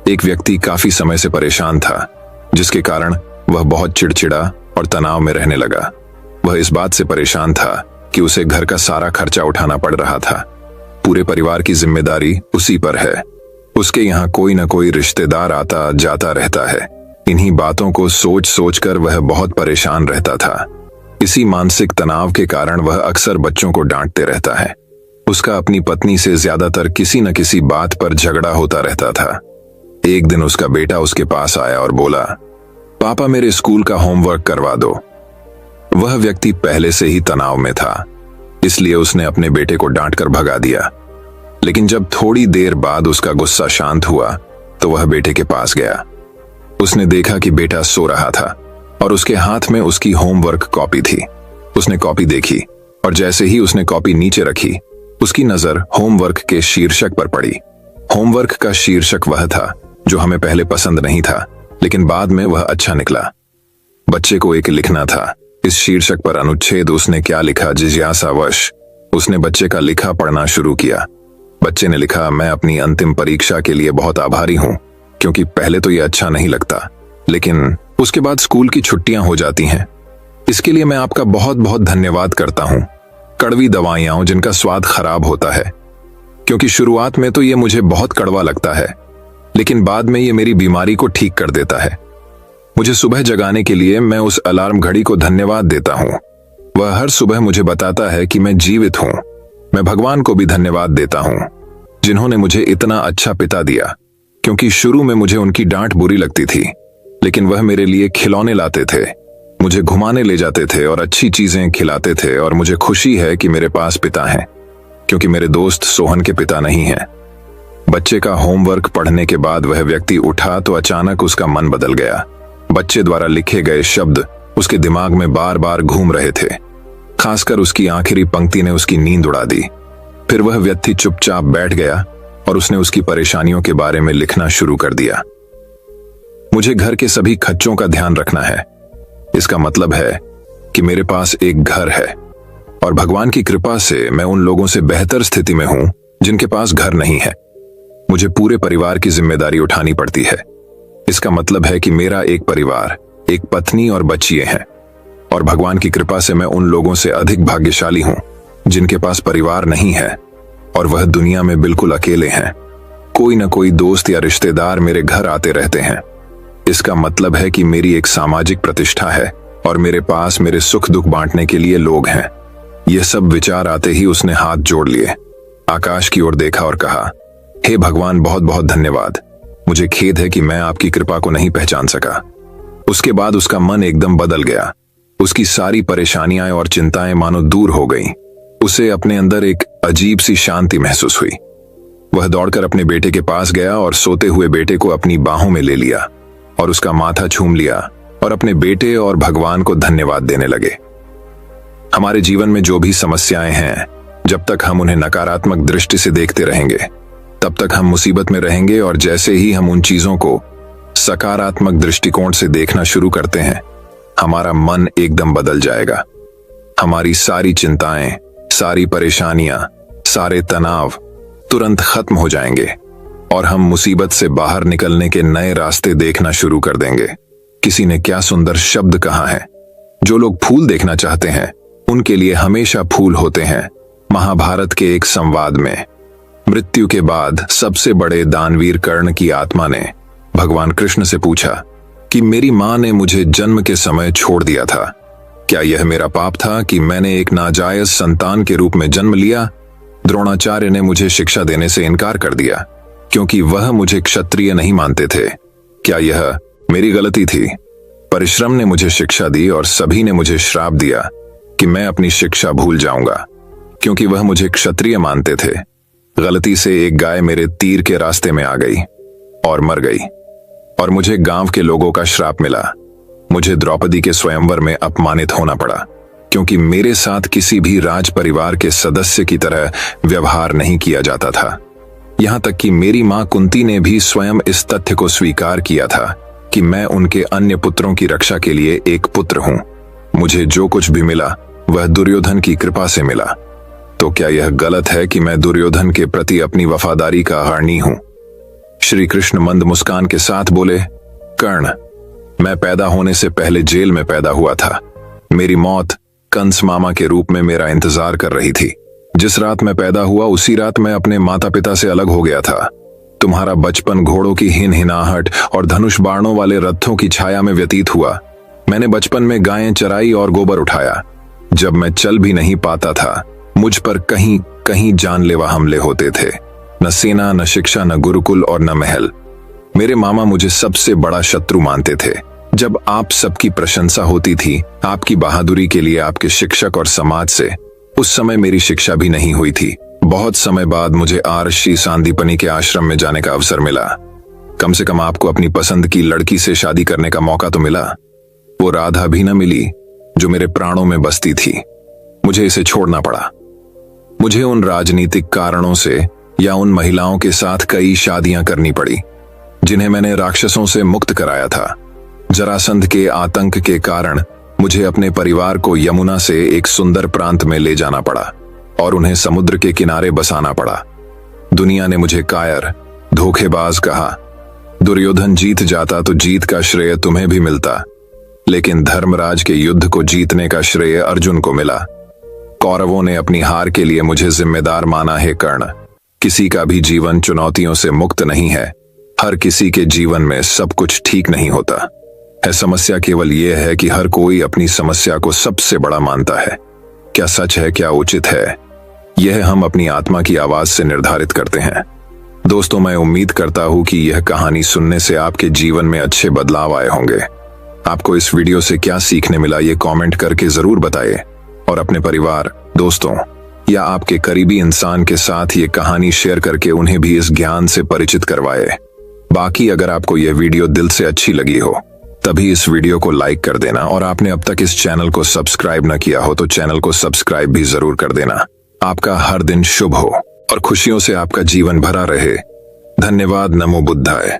एक व्यक्ति काफी समय से परेशान था, जिसके कारण वह बहुत चिड़चिड़ा और तनाव में रहने लगा। वह इस बात से परेशान था कि उसे घर का सारा खर्चा उठाना पड़ रहा था। पूरे परिवार की जिम्मेदारी उसी पर है। उसके यहाँ कोई न कोई रिश्तेदार आता जाता रहता है। इन्हीं बातों को सोच सोच कर वह बहुत परेशान रहता था। इसी मानसिक तनाव के कारण वह अक्सर बच्चों को डांटते रहता है। उसका अपनी पत्नी से ज्यादातर किसी न किसी बात पर झगड़ा होता रहता था। एक दिन उसका बेटा उसके पास आया और बोला, पापा मेरे स्कूल का होमवर्क करवा दो। वह व्यक्ति पहले से ही तनाव में था, इसलिए उसने अपने बेटे को डांटकर भगा दिया। लेकिन जब थोड़ी देर बाद उसका गुस्सा शांत हुआ तो वह बेटे के पास गया। उसने देखा कि बेटा सो रहा था और उसके हाथ में उसकी होमवर्क कॉपी थी। उसने कॉपी देखी और जैसे ही उसने कॉपी नीचे रखी, उसकी नजर होमवर्क के शीर्षक पर पड़ी। होमवर्क का शीर्षक वह था जो हमें पहले पसंद नहीं था, लेकिन बाद में वह अच्छा निकला। बच्चे को एक लिखना था। इस शीर्षक पर अनुच्छेद उसने क्या लिखा, जिज्ञासावश उसने बच्चे का लिखा पढ़ना शुरू किया। बच्चे ने लिखा, मैं अपनी अंतिम परीक्षा के लिए बहुत आभारी हूं, क्योंकि पहले तो यह अच्छा नहीं लगता, लेकिन उसके बाद स्कूल की छुट्टियां हो जाती हैं। इसके लिए मैं आपका बहुत बहुत धन्यवाद करता हूं। कड़वी दवाइयां जिनका स्वाद खराब होता है, क्योंकि शुरुआत में तो ये मुझे बहुत कड़वा लगता है, लेकिन बाद में ये मेरी बीमारी को ठीक कर देता है। मुझे सुबह जगाने के लिए मैं उस अलार्म घड़ी को धन्यवाद देता हूं। वह हर सुबह मुझे बताता है कि मैं जीवित हूं। मैं भगवान को भी धन्यवाद देता हूं, जिन्होंने मुझे इतना अच्छा पिता दिया, क्योंकि शुरू में मुझे उनकी डांट बुरी लगती थी, लेकिन वह मेरे लिए खिलौने लाते थे, मुझे घुमाने ले जाते थे और अच्छी चीजें खिलाते थे। और मुझे खुशी है कि मेरे पास पिता हैं, क्योंकि मेरे दोस्त सोहन के पिता नहीं हैं। बच्चे का होमवर्क पढ़ने के बाद वह व्यक्ति उठा तो अचानक उसका मन बदल गया। बच्चे द्वारा लिखे गए शब्द उसके दिमाग में बार बार घूम रहे थे। खासकर उसकी आखिरी पंक्ति ने उसकी नींद उड़ा दी। फिर वह व्यक्ति चुपचाप बैठ गया और उसने उसकी परेशानियों के बारे में लिखना शुरू कर दिया। मुझे घर के सभी खर्चों का ध्यान रखना है। इसका मतलब है कि मेरे पास एक घर है, और भगवान की कृपा से मैं उन लोगों से बेहतर स्थिति में हूं जिनके पास घर नहीं है। मुझे पूरे परिवार की जिम्मेदारी उठानी पड़ती है। इसका मतलब है कि मेरा एक परिवार, एक पत्नी और बच्चियां हैं, और भगवान की कृपा से मैं उन लोगों से अधिक भाग्यशाली हूं जिनके पास परिवार नहीं है और वह दुनिया में बिल्कुल अकेले हैं। कोई न कोई दोस्त या रिश्तेदार मेरे घर आते रहते हैं। इसका मतलब है कि मेरी एक सामाजिक प्रतिष्ठा है और मेरे पास मेरे सुख दुख बांटने के लिए लोग हैं। यह सब विचार आते ही उसने हाथ जोड़ लिए, आकाश की ओर देखा और कहा, हे भगवान, बहुत बहुत धन्यवाद। मुझे खेद है कि मैं आपकी कृपा को नहीं पहचान सका। उसके बाद उसका मन एकदम बदल गया। उसकी सारी परेशानियां और चिंताएं मानो दूर हो गईं। उसे अपने अंदर एक अजीब सी शांति महसूस हुई। वह दौड़कर अपने बेटे के पास गया और सोते हुए बेटे को अपनी बाहों में ले लिया और उसका माथा चूम लिया और अपने बेटे और भगवान को धन्यवाद देने लगे। हमारे जीवन में जो भी समस्याएं हैं, जब तक हम उन्हें नकारात्मक दृष्टि से देखते रहेंगे, तब तक हम मुसीबत में रहेंगे। और जैसे ही हम उन चीजों को सकारात्मक दृष्टिकोण से देखना शुरू करते हैं, हमारा मन एकदम बदल जाएगा। हमारी सारी चिंताएं, सारी परेशानियां, सारे तनाव तुरंत खत्म हो जाएंगे और हम मुसीबत से बाहर निकलने के नए रास्ते देखना शुरू कर देंगे। किसी ने क्या सुंदर शब्द कहा है, जो लोग फूल देखना चाहते हैं उनके लिए हमेशा फूल होते हैं। महाभारत के एक संवाद में मृत्यु के बाद सबसे बड़े दानवीर कर्ण की आत्मा ने भगवान कृष्ण से पूछा कि मेरी मां ने मुझे जन्म के समय छोड़ दिया था। क्या यह मेरा पाप था कि मैंने एक नाजायज संतान के रूप में जन्म लिया? द्रोणाचार्य ने मुझे शिक्षा देने से इनकार कर दिया क्योंकि वह मुझे क्षत्रिय नहीं मानते थे। क्या यह मेरी गलती थी? परिश्रम ने मुझे शिक्षा दी और सभी ने मुझे श्राप दिया कि मैं अपनी शिक्षा भूल जाऊंगा, क्योंकि वह मुझे क्षत्रिय मानते थे। गलती से एक गाय मेरे तीर के रास्ते में आ गई और मर गई, और मुझे गांव के लोगों का श्राप मिला। मुझे द्रौपदी के स्वयंवर में अपमानित होना पड़ा, क्योंकि मेरे साथ किसी भी राज परिवार के सदस्य की तरह व्यवहार नहीं किया जाता था। यहां तक कि मेरी मां कुंती ने भी स्वयं इस तथ्य को स्वीकार किया था कि मैं उनके अन्य पुत्रों की रक्षा के लिए एक पुत्र हूं। मुझे जो कुछ भी मिला वह दुर्योधन की कृपा से मिला। तो क्या यह गलत है कि मैं दुर्योधन के प्रति अपनी वफादारी का आहारी हूं? श्री कृष्ण मंद मुस्कान के साथ बोले, कर्ण, मैं पैदा होने से पहले जेल में पैदा हुआ था। मेरी मौत कंस मामा के रूप में मेरा इंतजार कर रही थी। जिस रात मैं पैदा हुआ उसी रात मैं अपने माता पिता से अलग हो गया था। तुम्हारा बचपन घोड़ों की हिनहिनाहट और धनुष बाणों वाले रथों की छाया में व्यतीत हुआ। मैंने बचपन में गायें चराई और गोबर उठाया। जब मैं चल भी नहीं पाता था, मुझ पर कहीं कहीं जानलेवा हमले होते थे। न सेना, न शिक्षा, न गुरुकुल और न महल। मेरे मामा मुझे सबसे बड़ा शत्रु मानते थे। जब आप सबकी प्रशंसा होती थी आपकी बहादुरी के लिए आपके शिक्षक और समाज से, उस समय मेरी शिक्षा भी नहीं हुई थी। बहुत समय बाद मुझे आरशी सांदीपनी के आश्रम में जाने का अवसर मिला। कम से कम आपको अपनी पसंद की लड़की से शादी करने का मौका तो मिला। वो राधा भी न मिली जो मेरे प्राणों में बसती थी। मुझे इसे छोड़ना पड़ा। मुझे उन राजनीतिक कारणों से या उन महिलाओं के साथ कई शादियां करनी पड़ी जिन्हें मैंने राक्षसों से मुक्त कराया था। जरासंध के आतंक के कारण मुझे अपने परिवार को यमुना से एक सुंदर प्रांत में ले जाना पड़ा और उन्हें समुद्र के किनारे बसाना पड़ा। दुनिया ने मुझे कायर, धोखेबाज कहा। दुर्योधन जीत जाता तो जीत का श्रेय तुम्हें भी मिलता, लेकिन धर्मराज के युद्ध को जीतने का श्रेय अर्जुन को मिला। कौरवों ने अपनी हार के लिए मुझे जिम्मेदार माना है कर्ण। किसी का भी जीवन चुनौतियों से मुक्त नहीं है। हर किसी के जीवन में सब कुछ ठीक नहीं होता है। समस्या केवल यह है कि हर कोई अपनी समस्या को सबसे बड़ा मानता है। क्या सच है, क्या उचित है, यह हम अपनी आत्मा की आवाज से निर्धारित करते हैं। दोस्तों, मैं उम्मीद करता हूं कि यह कहानी सुनने से आपके जीवन में अच्छे बदलाव आए होंगे। आपको इस वीडियो से क्या सीखने मिला ये कमेंट करके जरूर बताइए और अपने परिवार, दोस्तों या आपके करीबी इंसान के साथ ये कहानी शेयर करके उन्हें भी इस ज्ञान से परिचित करवाए। बाकी अगर आपको यह वीडियो दिल से अच्छी लगी हो तभी इस वीडियो को लाइक कर देना और आपने अब तक इस चैनल को सब्सक्राइब न किया हो तो चैनल को सब्सक्राइब भी जरूर कर देना। आपका हर दिन शुभ हो और खुशियों से आपका जीवन भरा रहे। धन्यवाद। नमो बुद्धाय।